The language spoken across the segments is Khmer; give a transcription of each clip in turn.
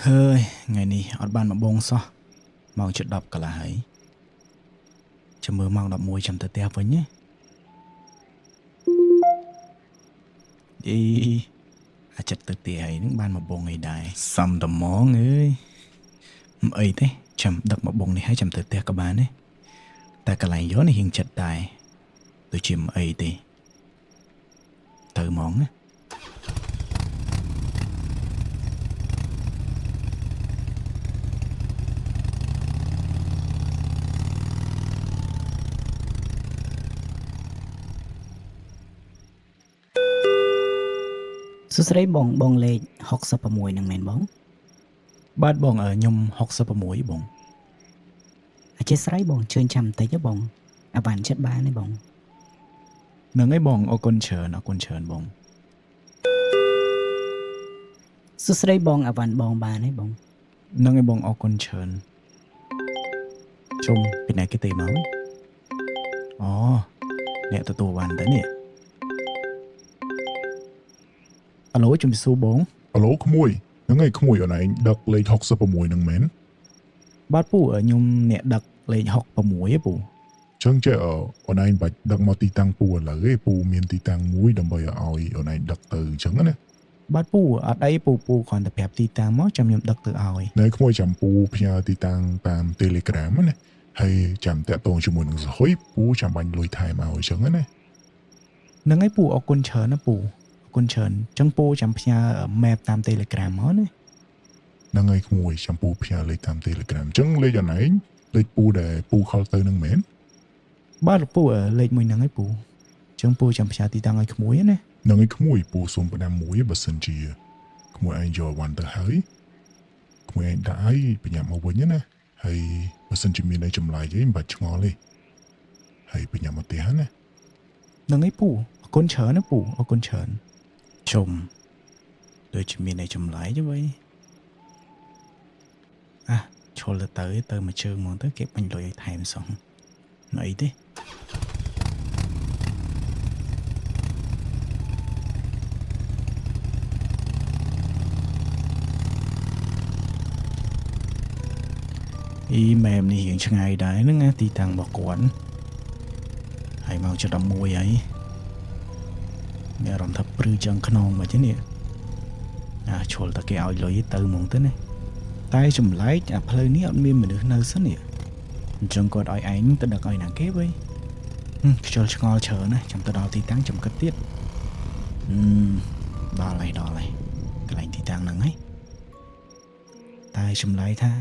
hơi ngày này ở ban mà bông sao mau chợt đọc cả là hãy cho mưa mau đọc môi chầm tơ teo với nhé đi chợt tơ teo ấy những ban mà bông ngày đại xăm đầm món ơi ấy thế chầm đọc mà bông này hay chầm tơ teo các bạn ấy ta cả lại gió này hiện chợt đại tôi chìm ấy thì thử món áសួស្តីបងលេខ66នឹងមែនបង បាទបងខ្ញុំ66បង អធិស្ឋានបងជឿនចាំបន្តិចទេបងអាវ៉ាន់ចិត្តបានទេបង នឹងឯបងអរគុណច្រើនបង សួស្តីបងអាវ៉ាន់បងបានទេបង នឹងឯបងអរគុណច្រើនជុំពីណាគេទេមកអូអ្នកទទួលបានតែនេះអាឡូជំរាបសួរបង អាឡូក្មួយហ្នឹងឯងក្មួយអូនឯងដឹកលេខ66ហ្នឹងមែន បាទពូខ្ញុំអ្នកដឹកលេខ66ឯពូ ចឹងចេះអូនឯងបាច់ដឹកមកទីតាំងពូឥឡូវឯងពូមានទីតាំងមួយដើម្បីឲ្យអូនឯងដឹកទៅចឹងណា បាទពូអត់អីពូគ្រាន់តែប្រាប់ទីតាំងមកចាំខ្ញុំដឹកទៅឲ្យ នៅក្មួយចាំពូផ្ញើទីតាំងតាម Telegram ណាហើយចាំតាក់ទងជាមួយនឹងសហុយពូចាំបាញ់លុយថែមឲ្យចឹងណា នឹងឯពូអរគុណច្រើនណាពូអរគុណច្រើនចឹងពូចាំផ្ញើ map តាម Telegram មកណា ហ្នឹងឯងក្មួយចាំពូផ្ញើលេខតាម Telegram ចឹងលេខអូនឯងលេខពូដែលពូខលទៅនឹងមែន បាទពូលេខមួយហ្នឹងឯពូចឹងពូចាំផ្ញើទីតាំងឲ្យក្មួយណា ហ្នឹងឯងក្មួយពូសុំផ្ដាំមួយបើសិនជាក្មួយឯងយកវ៉ាន់ទៅហើយក្មួយឯងដាក់ឲ្យបញ្ញាប់មកវិញណាហើយបើសិនជាមានអីចម្លែកអីមិនបាច់ឆ្ងល់ទេហើយបញ្ញាប់មកផ្ទះណា នឹងឯពូអរគុណច្រើនណាពូអរគុណច្រើនជុំដូចជាមានអីចម្លែកទេវ៉ៃឈលទៅមួយជើងហ្មងទៅគេបាញ់លុយឲ្យថែមសោះមិនអីទេអ៊ីមែមនេះរៀងឆ្ងាយដែរហ្នឹងណាទីតាំងរបស់គាត់ហើយមកចុះ11ហើយមានអារម្មណ៍ថាព្រឺចឹងខ្នងមកចឹងនេះឈលតែគេឲ្យលុយទៅហ្មងទៅណាតែចម្លែកអាផ្លូវនេះអត់មានមនុស្សនៅសិននេះអញ្ចឹងគាត់ឲ្យឯងទៅដឹកឲ្យណាគេវិញខ្ជិលឆ្ងល់ច្រើនណាចាំទៅដល់ទីតាំងចាំគិតទៀតដល់ហើយកន្លែងទីតាំងហ្នឹងហើយតែចម្លែកថា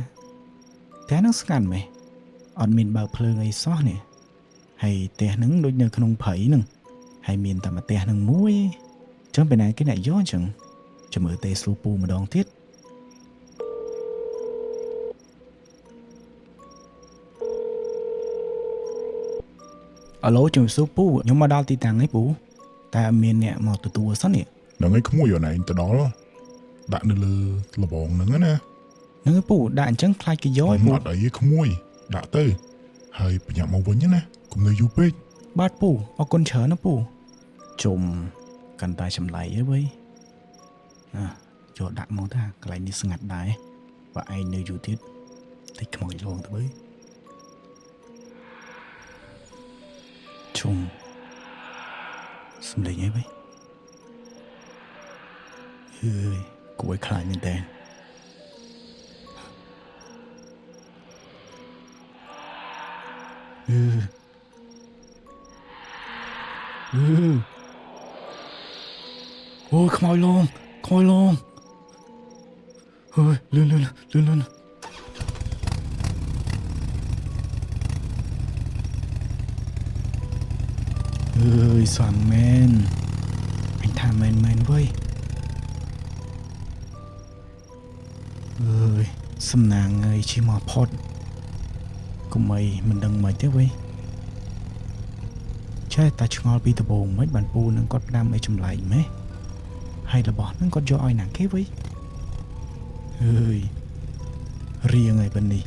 តែនឹងស្ងាត់មែនអត់មានបើកភ្លើងអីសោះនេះហើយផ្ទះហ្នឹងដូចនៅក្នុងព្រៃហ្នឹងហើយមានតែផ្ទះហ្នឹងមួយចឹងពេលណាគេអ្នកយកចឹងចាំមើលទេស្លូពូម្ដងទៀតអាឡូជំរាបសួរពូខ្ញុំមកដល់ទីតាំងហើយពូតែអត់មានអ្នកមកទទួលសិននេះ ហ្នឹងឯងក្មួយអូនឯងទៅដល់ដាក់នៅលើលបងហ្នឹងណា ហ្នឹងពូដាក់អញ្ចឹងខ្លាចគេយកឲ្យពូ អត់អីទេក្មួយដាក់ទៅហើយបញ្ញាប់មកវិញណាកុំនៅយូរពេក បាទពូអរគុណច្រើនណាពូជុំកាន់តែចម្លែកហើយវ៉ៃចូលដាក់មកថាកន្លែងនេះស្ងាត់ដែរបើឯងនៅយូរទៀតតិចខ្មោចលងទៅបើជុំសំលេងអីវ៉ៃអើយគួរឲ្យខ្លាចមែនតើអូយខ្មោចលងអើយលឿនអើយស្វាំមែនអញថាមែនវ៉ៃអើយសំណាងអើយជិះមកផុតកុំអីមិនដឹងមិនទេវ៉ៃចេះតែឆ្ងល់ពីដំបូងមិនបានពូនឹងគាត់ផ្ដាំអីចម្លែកម៉េះហើយរបស់នឹងគាត់យកឲ្យណាគេវ៉ៃអើយរៀងអីប៉ុណ្នេះ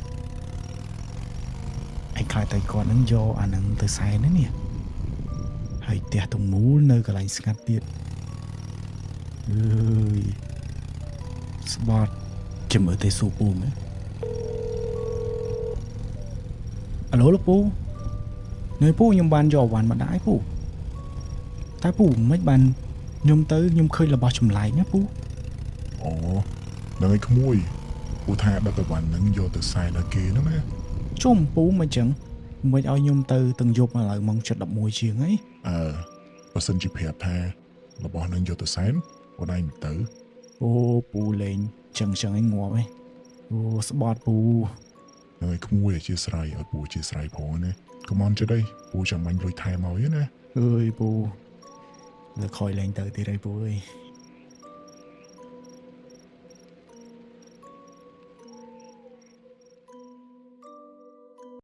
ឯខ្លាចតែគាត់នឹងយកអានឹងទៅសែននេះហើយផ្ទះទំមូលនៅកន្លែងស្ងាត់ទៀតអើយស្បត់ ចាំមើលទេសួរពូមើលអាឡូលោកពូនៅពូខ្ញុំបានយកអវ៉ាន់មកដាក់ឲ្យពូតែពូមិនបានខ្ញុំទៅខ្ញុំឃើញរបស់ចម្លែកណាពូ អូនឹងឲ្យក្មួយពូថាដឹកអវ៉ាន់ហ្នឹងយកទៅសែនឲ្យគេហ្នឹងណា ជុំពូមិនចឹងមិនឲ្យខ្ញុំទៅទាំងយប់ឥឡូវម៉ោង7:11ជាងហី បើសិនជាប្រាប់ថារបស់ហ្នឹងយកទៅសែនអូនឯងមិនទៅ អូពូលេងចឹងឲ្យងាប់ហីអូស្បត់ពូ នឹងឲ្យក្មួយអធិស្ឋានឲ្យពូអធិស្ឋានផងណាកុំអន់ចិត្តអីពូចាំបាញ់លុយថែមឲ្យណា អើយពូលើខ້ອຍលេងទៅទៀតហើយពូអើយ